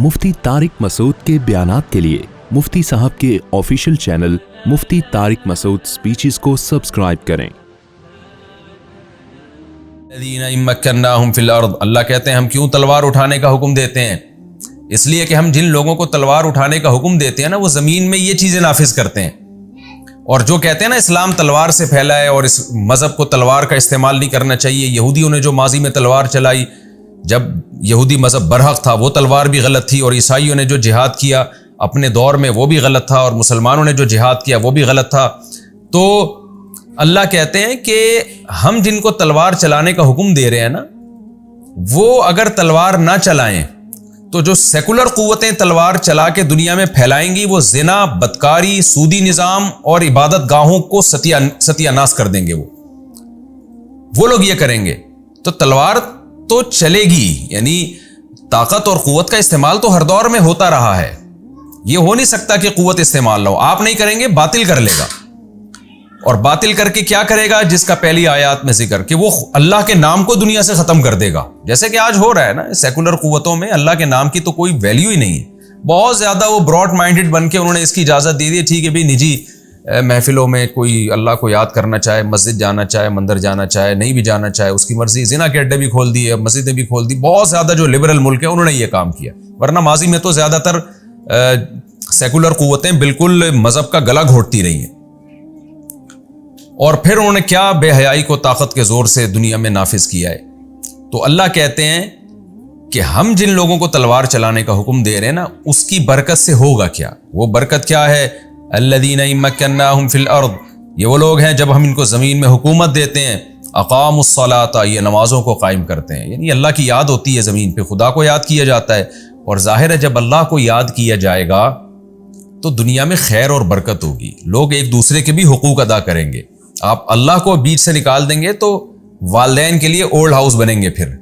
मुफ्ती तारिक मसूद के बयानात के लिए मुफ्ती साहब के ऑफिशियल चैनल मुफ्ती तारिक मसूद स्पीचेस को सब्सक्राइब करें। अल्लाह कहते हैं हम क्यों तलवार उठाने का हुक्म देते हैं? इसलिए कि हम जिन लोगों को तलवार उठाने का हुक्म देते हैं ना, वो ज़मीन में ये चीज़ें नाफिज करते हैं। और जो कहते हैं ना इस्लाम तलवार से फैला है और इस मज़हब को तलवार का इस्तेमाल नहीं करना चाहिए, यहूदियों ने जो माजी में तलवार चलाई, जब यहूदी मज़हब बरहक था वो तलवार भी गलत थी, और ईसाइयों ने जो जिहाद किया अपने दौर में वो भी गलत था, और मुसलमानों ने जो जिहाद किया वो भी गलत था। तो अल्लाह कहते हैं कि हम जिनको तलवार चलाने का हुक्म दे रहे हैं ना, वो अगर तलवार ना चलाएं तो जो सेकुलर कुव्वतें तलवार चला के दुनिया में फैलाएंगी वो ज़िना, बदकारी, सूदी निज़ाम और इबादत गाहों को सत्यानाश कर देंगे। वो लोग ये करेंगे। तो तलवार तो चलेगी, यानी ताकत और कुव्वत का इस्तेमाल तो हर दौर में होता रहा है। ये हो नहीं सकता कि कुव्वत इस्तेमाल ना हो। आप नहीं करेंगे, बातिल कर लेगा। और बातिल करके क्या करेगा? जिसका पहली आयत में जिक्र कि वो अल्लाह के नाम को दुनिया से खत्म कर देगा, जैसे कि आज हो रहा है ना। सेकुलर कुव्वतों में अल्लाह के नाम की तो कोई वैल्यू ही नहीं है। बहुत ज्यादा वो ब्रॉड माइंडेड बन के उन्होंने इसकी इजाजत दे दी। ठीक है भाई, निजी महफिलों में कोई अल्लाह को याद करना चाहे, मस्जिद जाना चाहे, मंदिर जाना चाहे, नहीं भी जाना चाहे, उसकी मर्जी। जिना के अड्डे भी खोल दिए, मस्जिदें भी खोल दी। बहुत ज्यादा जो लिबरल मुल्क है उन्होंने ये काम किया, वरना माजी में तो ज्यादातर सेकुलर कुव्वतें बिल्कुल मजहब का गला घोटती रही हैं। और फिर उन्होंने क्या बेहयाई को ताकत के जोर से दुनिया में नाफिज किया है। तो अल्लाह कहते हैं कि हम जिन लोगों को तलवार चलाने का हुक्म दे रहे हैं ना, उसकी बरकत से होगा क्या? वो बरकत क्या है? अल्लज़ीना इम्मक्कन्नाहुम फिल अर्द, ये वो लोग हैं जब हम इनको ज़मीन में हुकूमत देते हैं। अक़ामुस्सलाता, ये नमाज़ों को कायम करते हैं। यानी अल्लाह की याद होती है ज़मीन पे, खुदा को याद किया जाता है। और जाहिर है जब अल्लाह को याद किया जाएगा तो दुनिया में खैर और बरकत होगी। लोग एक दूसरे के भी हुकूक अदा करेंगे। आप अल्लाह को बीच से निकाल देंगे तो वालिदैन के लिए ओल्ड हाउस बनेंगे, फिर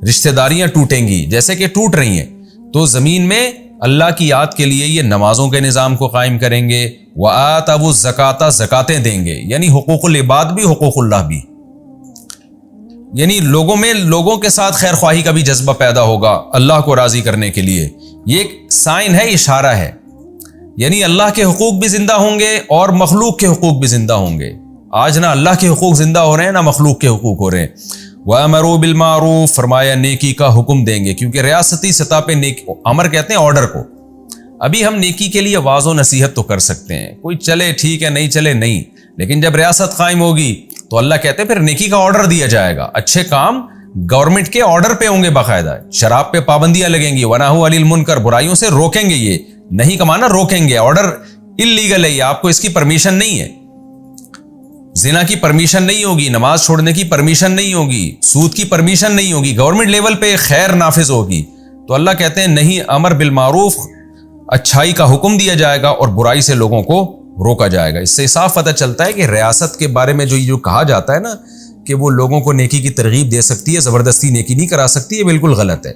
रिश्तेदारियां टूटेंगी जैसे कि टूट रही हैं। तो ज़मीन में अल्लाह की याद के लिए ये नमाजों के निज़ाम को कायम करेंगे। व आतबु ज़काता, ज़कातें देंगे, यानी हुकूकुल इबाद भी हुकूकुल्लाह भी। यानी लोगों के साथ खैर ख्वाही का भी जज्बा पैदा होगा अल्लाह को राज़ी करने के लिए। ये एक साइन है, इशारा है। यानी अल्लाह के हुकूक भी जिंदा होंगे और मखलूक के हुकूक भी जिंदा होंगे। आज ना अल्लाह के हुकूक जिंदा हो रहे हैं, ना मखलूक के हुकूक हो रहे हैं। वअमरू बिल मारूफ, फरमाया नेकी का हुक्म देंगे, क्योंकि रियासती सतह पे नेकी, अमर कहते हैं ऑर्डर को। अभी हम नेकी के लिए वाज़ो नसीहत तो कर सकते हैं, कोई चले ठीक है, नहीं चले नहीं, लेकिन जब रियासत कायम होगी तो अल्लाह कहते हैं फिर नेकी का ऑर्डर दिया जाएगा। अच्छे काम गवर्नमेंट के ऑर्डर पे होंगे बाकायदा। शराब पे पाबंदियां लगेंगी, वनाहु अनिल मुनकर, बुराइयों से रोकेंगे। ये नहीं कमाना, रोकेंगे। ऑर्डर इल्लीगल है, आपको इसकी परमिशन नहीं है। जिना की परमिशन नहीं होगी, नमाज छोड़ने की परमिशन नहीं होगी, सूद की परमिशन नहीं होगी, गवर्नमेंट लेवल पे खैर नाफिज होगी। तो अल्लाह कहते हैं नहीं, अमर बिल मारूफ, अच्छाई का हुक्म दिया जाएगा और बुराई से लोगों को रोका जाएगा। इससे साफ पता चलता है कि रियासत के बारे में जो कहा जाता है ना कि वो लोगों को नेकी की तरगीब दे सकती है, ज़बरदस्ती नेकी नहीं करा सकती, ये बिल्कुल गलत है।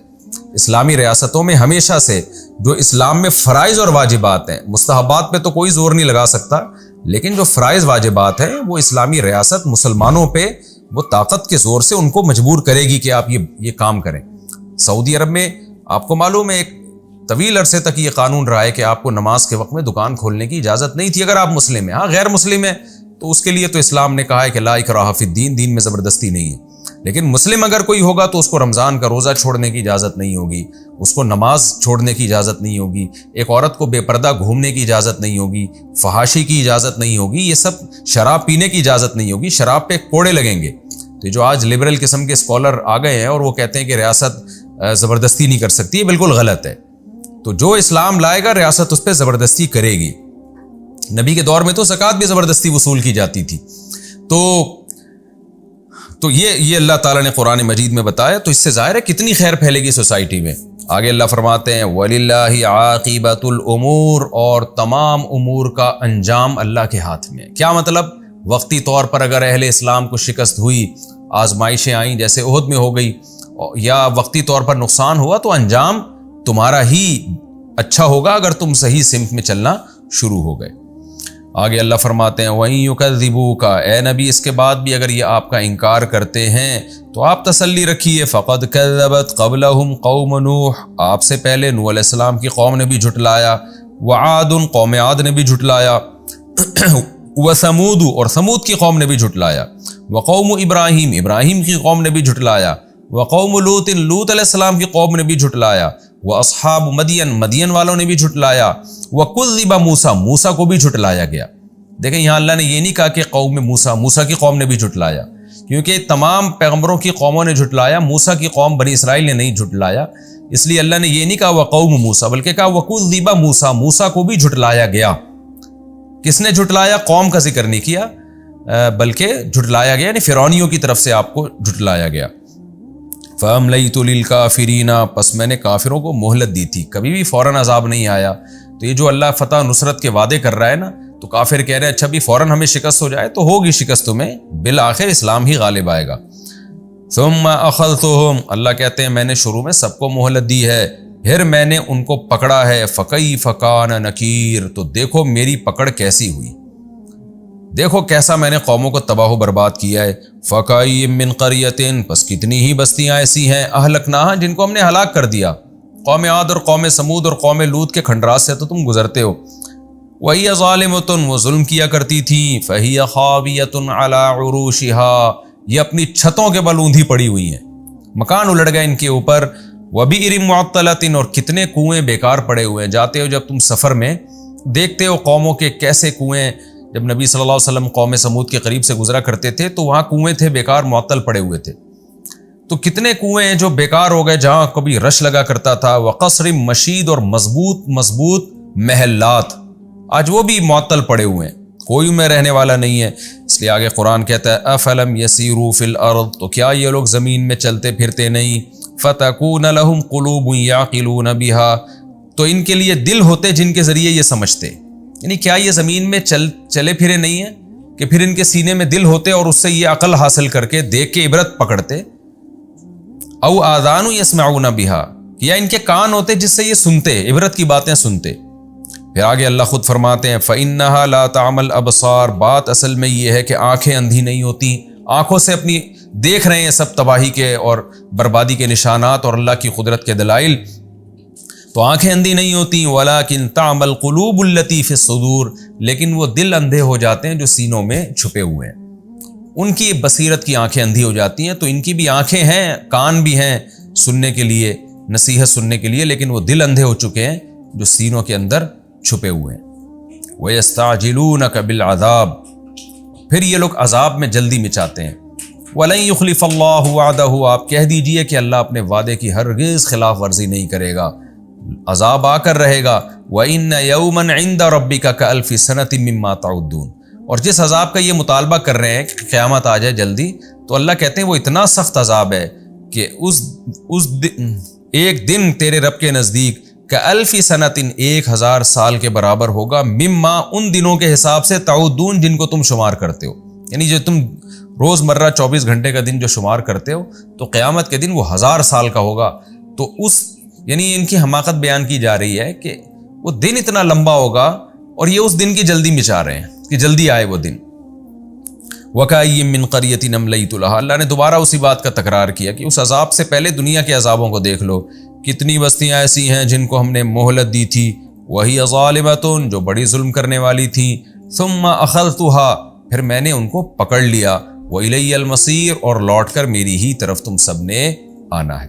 इस्लामी रियासतों में हमेशा से जो इस्लाम में फ़राइज़ और वाजिबात हैं, मुस्तहबात पे तो कोई जोर नहीं लगा सकता, लेकिन जो फ़राइज़ वाजिबात हैं वो इस्लामी रियासत मुसलमानों पे वो ताकत के ज़ोर से उनको मजबूर करेगी कि आप ये काम करें। सऊदी अरब में आपको मालूम है एक तवील अरसे तक ये कानून रहा है कि आपको नमाज के वक्त में दुकान खोलने की इजाज़त नहीं थी अगर आप मुस्लिम हैं। हाँ, गैर मुस्लिम है तो उसके लिए तो इस्लाम ने कहा है कि ला इकराह फिद्दीन, दीन में ज़बरदस्ती नहीं है। लेकिन मुस्लिम अगर कोई होगा तो उसको रमज़ान का रोज़ा छोड़ने की इजाज़त नहीं होगी, उसको नमाज छोड़ने की इजाज़त नहीं होगी, एक औरत को बेपर्दा घूमने की इजाज़त नहीं होगी, फहाशी की इजाज़त नहीं होगी, ये सब शराब पीने की इजाज़त नहीं होगी, शराब पे कोड़े लगेंगे। तो जो आज लिबरल किस्म के स्कॉलर आ गए हैं और वो कहते हैं कि रियासत ज़बरदस्ती नहीं कर सकती, ये बिल्कुल गलत है। तो जो इस्लाम लाएगा रियासत उस पर ज़बरदस्ती करेगी। नबी के दौर में तो ज़कात भी ज़बरदस्ती वसूल की जाती थी। तो ये अल्लाह ताला ने कुरान मजीद में बताया। तो इससे ज़ाहिर है कितनी खैर फैलेगी सोसाइटी में। आगे अल्लाह फरमाते हैं वलिल्लाहि आक़िबतुल उमूर, और तमाम उमूर का अंजाम अल्लाह के हाथ में। क्या मतलब? वक्ती तौर पर अगर अहले इस्लाम को शिकस्त हुई, आजमाइशें आईं जैसे उहद में हो गई, या वक्ती तौर पर नुकसान हुआ, तो अंजाम तुम्हारा ही अच्छा होगा अगर तुम सही सिमत में चलना शुरू हो गए। آگے اللہ فرماتے ہیں وَإِن يُكَذِّبُوكَ، اے نبی اس کے بعد بھی اگر یہ آپ کا انکار کرتے ہیں تو آپ تسلی رکھیے، فَقَدْ كَذَّبَتْ قَبْلَهُمْ قَوْمُ نوح، آپ سے پہلے نوح علیہ السلام کی قوم نے بھی جھٹلایا، وَعَادٌ، قوم عاد نے بھی جھٹلایا، وَثَمُودُ، اور ثمود کی قوم نے بھی جھٹلایا، وَقَوْمُ ابراہیم، ابراہیم کی قوم نے بھی جھٹلایا، وَقَوْمُ لوط، لوط علیہ السلام کی قوم نے بھی جھٹلایا، وَأَصْحَابُ مدین، مدین والوں نے بھی جھٹلایا، وَكُذِّبَ موسیٰ، موسیٰ کو بھی جھٹلایا گیا۔ دیکھیں یہاں اللہ نے یہ نہیں کہا کہ قوم موسیٰ، موسیٰ کی قوم نے بھی جھٹلایا، کیونکہ تمام پیغمبروں کی قوموں نے جھٹلایا، موسیٰ کی قوم بنی اسرائیل نے نہیں جھٹلایا، اس لیے اللہ نے یہ نہیں کہا وَقَوْمُ موسیٰ، بلکہ کہا وَكُذِّبَ موسیٰ، موسیٰ کو بھی جھٹلایا گیا۔ کس نے جھٹلایا؟ قوم کا ذکر نہیں کیا، بلکہ جھٹلایا گیا، یعنی فرعونیوں کی طرف سے آپ کو جھٹلایا گیا۔ فَأَمْلَيْتُ لِلْكَافِرِينَ، پس میں نے کافروں کو مہلت دی تھی، کبھی بھی فوراً عذاب نہیں آیا۔ تو یہ جو اللہ فتح نصرت کے وعدے کر رہا ہے نا، تو کافر کہہ رہے ہیں اچھا بھی فوراً ہمیں شکست ہو جائے، تو ہوگی شکست تمہیں، بالآخر اسلام ہی غالب آئے گا۔ ثُمَّ أَخَذْتُهُمْ، اللہ کہتے ہیں میں نے شروع میں سب کو مہلت دی ہے، پھر میں نے ان کو پکڑا ہے، فَكَيْفَ كَانَ نَكِيرٌ، تو دیکھو میری پکڑ کیسی ہوئی، دیکھو کیسا میں نے قوموں کو تباہ و برباد کیا ہے۔ فَكَأَيٍّ مِّن قَرْيَةٍ، پس کتنی ہی بستیاں ایسی ہیں، أَهْلَكْنَاهَا، جن کو ہم نے ہلاک کر دیا، قوم عاد اور قوم سمود اور قوم لوط کے کھنڈرات سے تو تم گزرتے ہو۔ وَهِيَ ظَالِمَةٌ، وہ ظلم کیا کرتی تھی، فَهِيَ خَاوِيَةٌ عَلَىٰ عُرُوشِهَا، یہ اپنی چھتوں کے بل اوندھی پڑی ہوئی ہیں، مکان الٹ گئے ان کے اوپر۔ وَبِئْرٍ مُعَطَّلَةٍ، اور کتنے کنویں بیکار پڑے ہوئے ہیں، جاتے ہو جب تم سفر میں دیکھتے ہو قوموں کے کیسے کنویں، جب نبی صلی اللہ علیہ وسلم قوم سمود کے قریب سے گزرا کرتے تھے تو وہاں کنویں تھے بیکار معطل پڑے ہوئے تھے، تو کتنے کنویں ہیں جو بیکار ہو گئے جہاں کبھی رش لگا کرتا تھا۔ وقصر مشید، اور مضبوط محلات، آج وہ بھی معطل پڑے ہوئے ہیں، کوئی میں رہنے والا نہیں ہے۔ اس لیے آگے قرآن کہتا ہے افلم یسیروا فی الارض، تو کیا یہ لوگ زمین میں چلتے پھرتے نہیں، فتکون لہم قلوب یعقلون بہا، تو ان کے لیے دل ہوتے جن کے ذریعے یہ سمجھتے، یعنی کیا یہ زمین میں چلے پھرے نہیں ہیں کہ پھر ان کے سینے میں دل ہوتے اور اس سے یہ عقل حاصل کر کے دیکھ کے عبرت پکڑتے۔ او آذان یسمعون بہا، یا ان کے کان ہوتے جس سے یہ سنتے، عبرت کی باتیں سنتے۔ پھر آگے اللہ خود فرماتے ہیں فَإِنَّهَا لَا تَعْمَى الْأَبْصَارُ، بات اصل میں یہ ہے کہ آنکھیں اندھی نہیں ہوتی، آنکھوں سے اپنی دیکھ رہے ہیں سب تباہی کے اور بربادی کے نشانات اور اللہ کی قدرت کے دلائل، تو آنکھیں اندھی نہیں ہوتی۔ وَلَكِنْ تَعْمَى الْقُلُوبُ الَّتِي فِي الصُّدُورِ، لیکن وہ دل اندھے ہو جاتے ہیں جو سینوں میں چھپے ہوئے ہیں، ان کی بصیرت کی آنکھیں اندھی ہو جاتی ہیں، تو ان کی بھی آنکھیں ہیں، کان بھی ہیں سننے کے لیے، نصیحت سننے کے لیے، لیکن وہ دل اندھے ہو چکے ہیں جو سینوں کے اندر چھپے ہوئے ہیں۔ وَيَسْتَعْجِلُونَكَ بِالْعَذَابِ، پھر یہ لوگ عذاب میں جلدی مچاتے ہیں۔ وَلَن يُخْلِفَ اللَّهُ وَعْدَهُ، آپ کہہ دیجئے کہ اللہ اپنے وعدے کی ہرگز خلاف ورزی نہیں کرے گا، عذاب آ کر رہے گا۔ وَإِنَّ يَوْمًا عِندَ رَبِّكَ كَأَلْفِ سَنَةٍ مِّمَّا تَعُدُّونَ، اور جس عذاب کا یہ مطالبہ کر رہے ہیں کہ قیامت آ جائے جلدی، تو اللہ کہتے ہیں وہ اتنا سخت عذاب ہے کہ ایک دن تیرے رب کے نزدیک کَأَلْفِ سَنَةٍ 1000 سال کے برابر ہوگا، مما ان دنوں کے حساب سے تعودون جن کو تم شمار کرتے ہو، یعنی جو تم روز مرہ 24 گھنٹے کا دن جو شمار کرتے ہو، تو قیامت کے دن وہ 1000 سال کا ہوگا۔ تو یعنی ان کی حماقت بیان کی جا رہی ہے کہ وہ دن اتنا لمبا ہوگا اور یہ اس دن کی جلدی مچا رہے ہیں کہ جلدی آئے وہ دن۔ وَكَأَيٍّ مِّن قَرْيَةٍ أَمْلَيْتُ لَهَا، اللہ نے دوبارہ اسی بات کا تکرار کیا کہ اس عذاب سے پہلے دنیا کے عذابوں کو دیکھ لو، کتنی بستیاں ایسی ہیں جن کو ہم نے مہلت دی تھی، وَهِيَ ظَالِمَةٌ، جو بڑی ظلم کرنے والی تھی، ثُمَّ أَخَذْتُهَا، پھر میں نے ان کو پکڑ لیا، وَإِلَيَّ الْمَصِيرُ، اور لوٹ کر میری ہی طرف تم سب نے آنا ہے۔